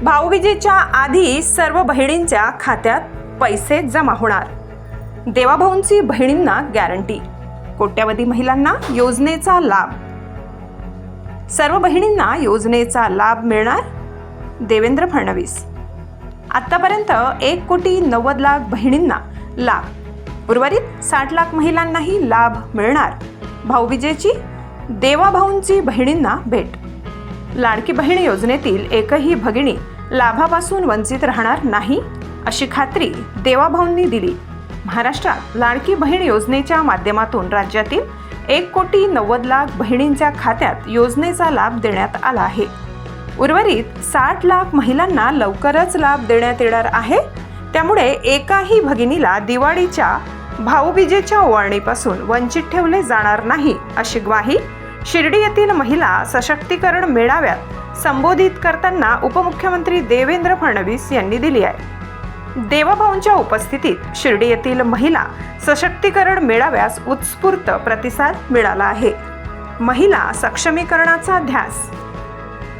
भाऊबीजेच्या आधी सर्व बहिणींच्या खात्यात पैसे जमा होणार. देवाभाऊंची बहिणींना गॅरंटी. कोट्यावधी महिलांना योजनेचा लाभ. सर्व बहिणींना योजनेचा लाभ मिळणार. देवेंद्र फडणवीस. आतापर्यंत 1,90,00,000 बहिणींना लाभ. उर्वरित 60 लाख महिलांनाही लाभ मिळणार. भाऊबीजेची देवाभाऊंची बहिणींना भेट. लाडकी बहीण योजनेतील एकही भगिनी लाभापासून वंचित राहणार नाही अशी खात्री देवाभाऊंनी दिली. महाराष्ट्रात लाडकी बहीण योजनेच्या माध्यमातून राज्यातील 1,90,00,000 बहिणींच्या खात्यात योजनेचा लाभ देण्यात आला आहे. उर्वरित 60 लाख महिलांना लवकरच लाभ देण्यात येणार आहे. त्यामुळे एकाही भगिनीला दिवाळीच्या भाऊबीजेच्या ओवाळणीपासून वंचित ठेवले जाणार नाही अशी ग्वाही शिर्डी येथील महिला सशक्तीकरण मेळाव्यात संबोधित करताना उपमुख्यमंत्री देवेंद्र फडणवीस यांनी दिली आहे. देवाभाऊंच्या उपस्थितीत शिर्डी येथील महिला सशक्तीकरण मेळाव्यास उत्स्फूर्त प्रतिसाद मिळाला आहे. महिला सक्षमीकरणाचा ध्यास